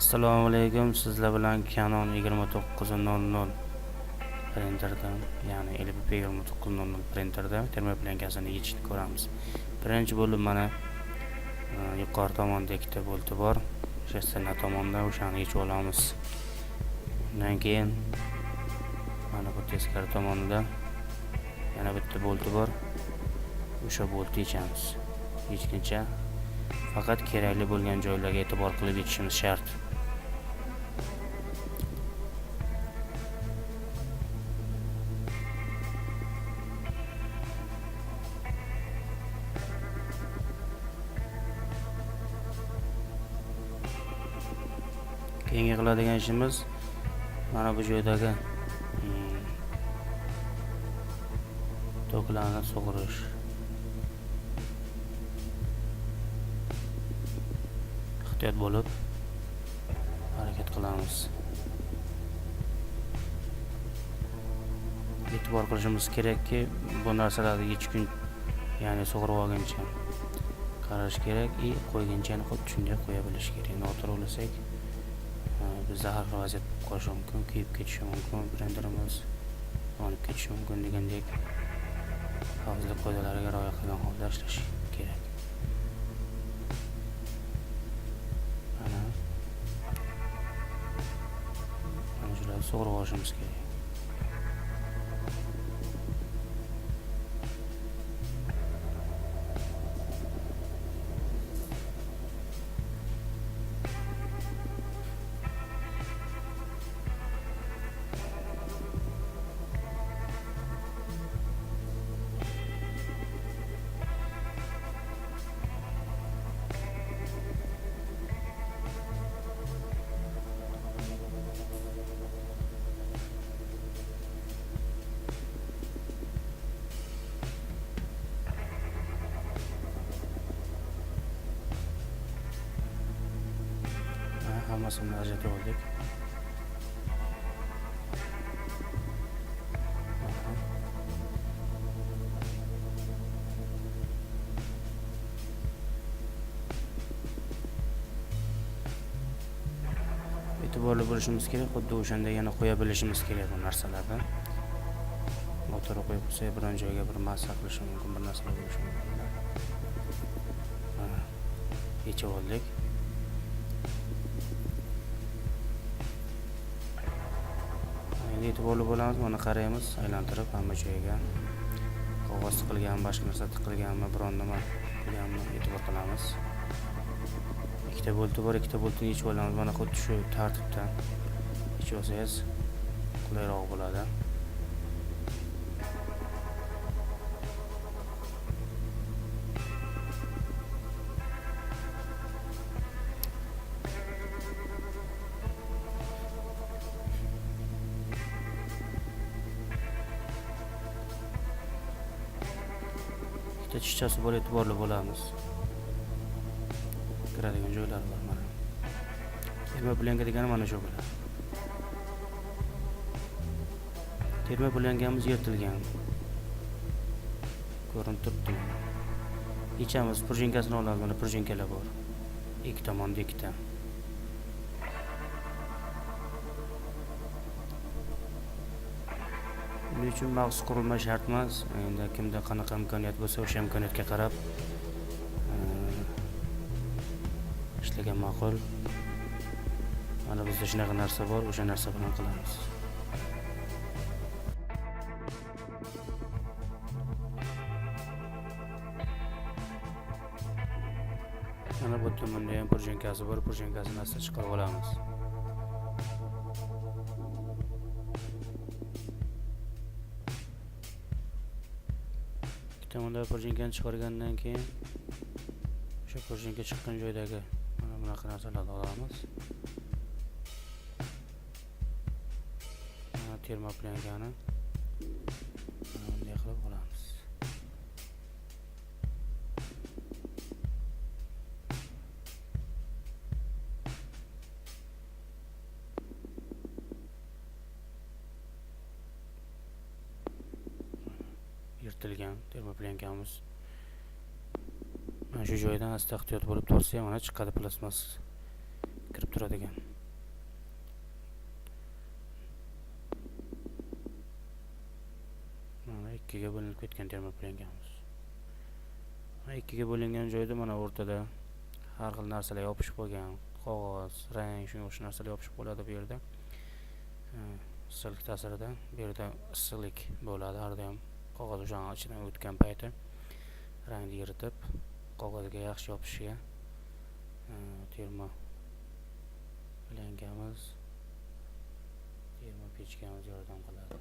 Assalomu alaykum. Sizlar bilan Canon 2900 printerdan, ya'ni Lbp2900 printerda termoplenkasini yechishni ko'ramiz. Birinchi bo'lib mana yuqori tomonda ikkita bolti bor. Shastana tomonda o'shani yechib olamiz. Undan keyin mana bu teskari tomonda yana bitta bolti bor. O'sha boltni yechamiz. Yechguncha faqat kerakli bo'lgan joylarga e'tibor qilib yechishimiz shart. Keyingi qiladigan ishimiz mana bu joydagi toklarni sug'urish. Ehtiyot bo'lib harakat qilamiz. E'tibor qilishimiz kerakki, bu narsalarni yechgun, ya'ni sug'urib olguncha qarash kerak, qo'yguncha xuddi shunday qo'ya bilish kerak. Noto'g'ri qilsak, biz zaharli vaziyat qolishi mumkin, kuyib ketishi mumkin, printerimiz yonib ketishi mumkin degandek xavfsizlik qoidalariga rioya qilgan holda ishlash kerak. Mana shularni sug'urib olishimiz kerak. Hammasini ajratib oldik. E'tiborli bo'lishimiz kerak, xuddi o'shanda yana qo'ya bilishimiz kerak bu narsalarni. Noto'g'ri qo'yib qo'ysak, biron joyga bir massa qilishi mumkin, bir narsa bo'lishi mumkin. Yechib oldik. E'tiborli bo'lamiz, mana qaraymiz, aylantirib hamma joyiga qog'oz tiqilganmi, boshqa narsa tiqilganmi, biron nima qilganmi e'tibor qilamiz. Ikkita bolti bor, ikkita boltni yechib olamiz. Mana xuddi shu tartibda yechib olsangiz qulayroq bo'ladi. Chichasi bor, e'tiborli bo'lamiz. Kiradigan joylari bor mana. Termoplenka degani mana shu bo'ladi. Termoplenkamiz yirtilgan. Ko'rinib turibdi mana. Yechamiz, purjinkasini olamiz. Mana purjinkalar bor. Ikki tomonda ikkita. Buning uchun maxsus qurilma shart emas. Endi kimda qanaqa imkoniyat bo'lsa, o'sha imkoniyatga qarab ishlagan ma'qul. Mana bizda shunaqa narsa bor, o'sha narsa bilan qilamiz. Mana bu tomonda ham purjinkasi bor, purjinkasini asta chiqarib olamiz. Tomonda purjinkani chiqargandan keyin o'sha purjinka chiqqan joydagi mana bunaqa narsalarni olamiz. Mana termoplenkani bunday qilib olamiz. yirtilgan termoplenkamiz. Mana shu joydan asta ehtiyot bo'lib tortsa, mana chiqadi, plastmas kirib turadigan. ikkiga bo'linib ketgan termoplenkamiz. Ikkiga bo'lingan joyda mana o'rtada har xil narsalar yopishib qolgan, qog'oz, rang, shunga o'xshash narsalar yopishib qoladi bu yerda. Issiqlik ta'sirida bu yerda issiqlik bo'ladi har doim. Qog'oz o'shaning ichidan o'tgan payti rangni yiritib, qog'ozga yaxshi yopishiga termoplenkamiz, termopechkamiz yordam qiladi.